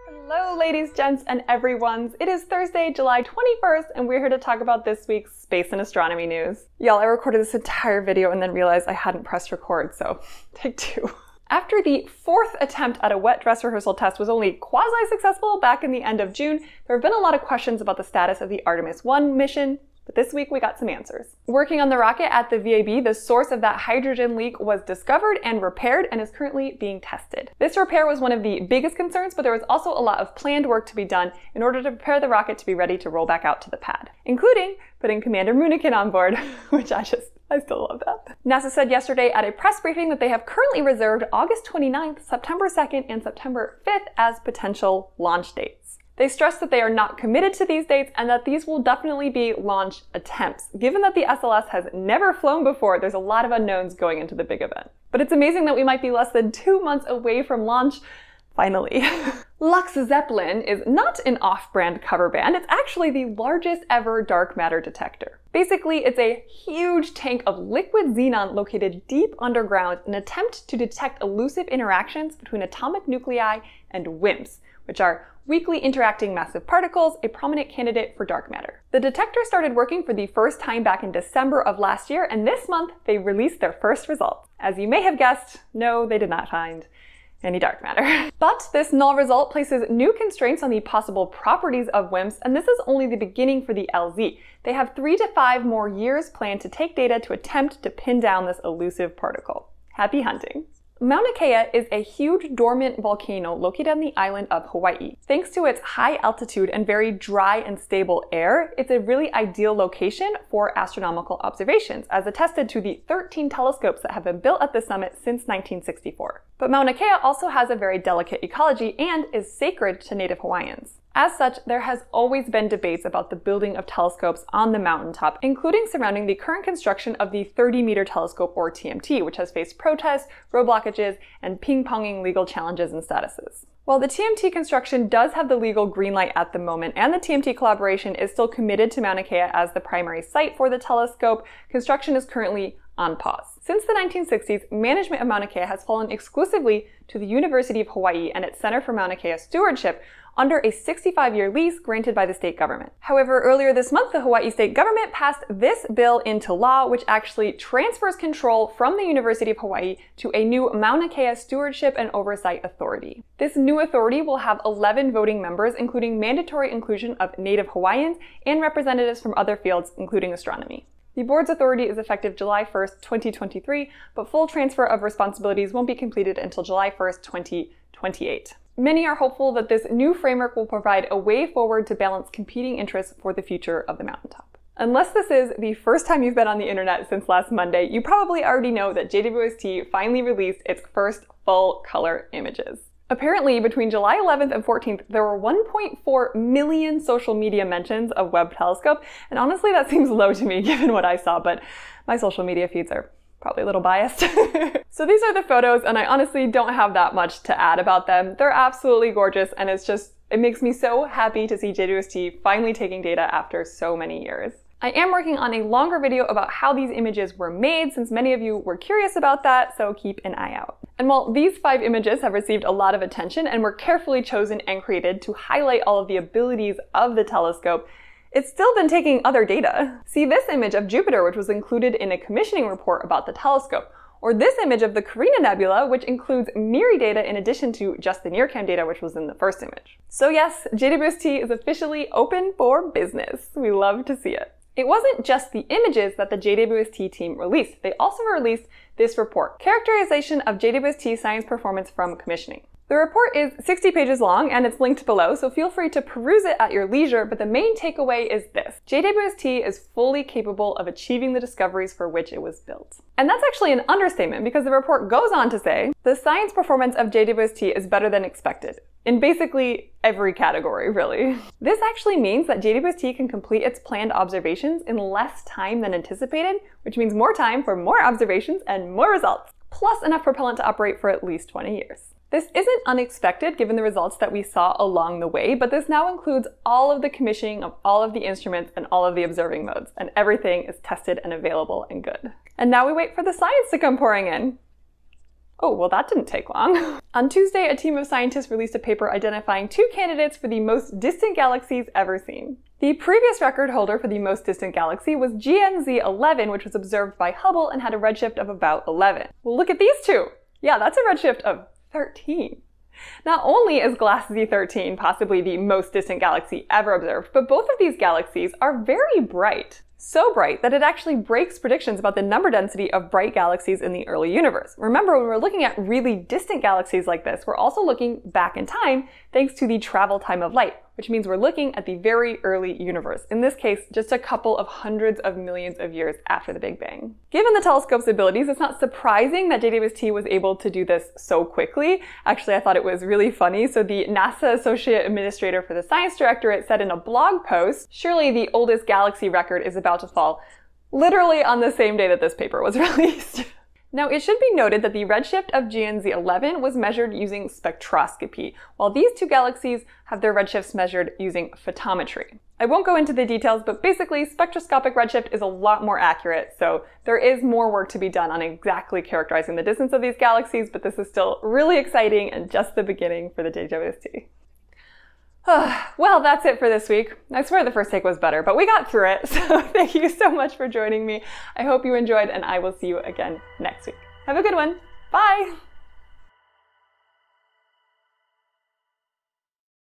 Hello ladies, gents, and everyones. It is Thursday, July 21st, and we're here to talk about this week's space and astronomy news. Y'all, I recorded this entire video and then realized I hadn't pressed record, so take two. After the fourth attempt at a wet dress rehearsal test was only quasi-successful back in the end of June, there have been a lot of questions about the status of the Artemis I mission. But this week we got some answers. Working on the rocket at the VAB, the source of that hydrogen leak was discovered and repaired and is currently being tested. This repair was one of the biggest concerns, but there was also a lot of planned work to be done in order to prepare the rocket to be ready to roll back out to the pad, including putting Commander Munikin on board, which I still love that. NASA said yesterday at a press briefing that they have currently reserved August 29th, September 2nd, and September 5th as potential launch dates. They stressed that they are not committed to these dates and that these will definitely be launch attempts. Given that the SLS has never flown before, there's a lot of unknowns going into the big event. But it's amazing that we might be less than 2 months away from launch. Finally. Lux-zeplin is not an off-brand cover band, it's actually the largest ever dark matter detector. Basically, it's a huge tank of liquid xenon located deep underground in an attempt to detect elusive interactions between atomic nuclei and WIMPs, which are weakly interacting massive particles, a prominent candidate for dark matter. The detector started working for the first time back in December of last year, and this month they released their first results. As you may have guessed, no, they did not find any dark matter. But this null result places new constraints on the possible properties of WIMPs, and this is only the beginning for the LZ. They have 3 to 5 more years planned to take data to attempt to pin down this elusive particle. Happy hunting. Mauna Kea is a huge dormant volcano located on the island of Hawaii. Thanks to its high altitude and very dry and stable air, it's a really ideal location for astronomical observations, as attested to the 13 telescopes that have been built at the summit since 1964. But Mauna Kea also has a very delicate ecology and is sacred to Native Hawaiians. As such, there has always been debates about the building of telescopes on the mountaintop, including surrounding the current construction of the 30-meter telescope, or TMT, which has faced protests, road blockages, and ping-ponging legal challenges and statuses. While the TMT construction does have the legal green light at the moment, and the TMT collaboration is still committed to Mauna Kea as the primary site for the telescope, construction is currently on pause. Since the 1960s, management of Mauna Kea has fallen exclusively to the University of Hawaii and its Center for Mauna Kea Stewardship, under a 65-year lease granted by the state government. However, earlier this month, the Hawaii state government passed this bill into law, which actually transfers control from the University of Hawaii to a new Mauna Kea Stewardship and Oversight Authority. This new authority will have 11 voting members, including mandatory inclusion of Native Hawaiians and representatives from other fields, including astronomy. The board's authority is effective July 1st, 2023, but full transfer of responsibilities won't be completed until July 1st, 2028. Many are hopeful that this new framework will provide a way forward to balance competing interests for the future of the mountaintop. Unless this is the first time you've been on the internet since last Monday, you probably already know that JWST finally released its first full color images. Apparently, between July 11th and 14th, there were 1.4 million social media mentions of Webb Telescope, and honestly that seems low to me given what I saw, but my social media feeds are probably a little biased. So these are the photos, and I honestly don't have that much to add about them. They're absolutely gorgeous, and it makes me so happy to see JWST finally taking data after so many years. I am working on a longer video about how these images were made, since many of you were curious about that, so keep an eye out. And while these 5 images have received a lot of attention and were carefully chosen and created to highlight all of the abilities of the telescope, it's still been taking other data. See this image of Jupiter, which was included in a commissioning report about the telescope, or this image of the Carina Nebula, which includes MIRI data in addition to just the NIRCam data, which was in the first image. So yes, JWST is officially open for business. We love to see it. It wasn't just the images that the JWST team released. They also released this report, Characterization of JWST Science Performance from Commissioning. The report is 60 pages long and it's linked below, so feel free to peruse it at your leisure, but the main takeaway is this. JWST is fully capable of achieving the discoveries for which it was built. And that's actually an understatement, because the report goes on to say, the science performance of JWST is better than expected. In basically every category, really. This actually means that JWST can complete its planned observations in less time than anticipated, which means more time for more observations and more results, plus enough propellant to operate for at least 20 years. This isn't unexpected given the results that we saw along the way, but this now includes all of the commissioning of all of the instruments and all of the observing modes, and everything is tested and available and good. And now we wait for the science to come pouring in. Oh, well, that didn't take long. On Tuesday, a team of scientists released a paper identifying 2 candidates for the most distant galaxies ever seen. The previous record holder for the most distant galaxy was GNZ11, which was observed by Hubble and had a redshift of about 11. Well, look at these two! Yeah, that's a redshift of 13. Not only is Glass Z13 possibly the most distant galaxy ever observed, but both of these galaxies are very bright. So bright that it actually breaks predictions about the number density of bright galaxies in the early universe. Remember, when we're looking at really distant galaxies like this, we're also looking back in time thanks to the travel time of light, which means we're looking at the very early universe. In this case, just a couple of hundreds of millions of years after the Big Bang. Given the telescope's abilities, it's not surprising that JWST was able to do this so quickly. Actually, I thought it was really funny. So the NASA Associate Administrator for the Science Directorate said in a blog post, surely the oldest galaxy record is about to fall literally on the same day that this paper was released. Now, it should be noted that the redshift of GNZ11 was measured using spectroscopy, while these 2 galaxies have their redshifts measured using photometry. I won't go into the details, but basically, spectroscopic redshift is a lot more accurate, so there is more work to be done on exactly characterizing the distance of these galaxies, but this is still really exciting and just the beginning for the JWST. Well, that's it for this week. I swear the first take was better, but we got through it, so thank you so much for joining me. I hope you enjoyed, and I will see you again next week. Have a good one. Bye!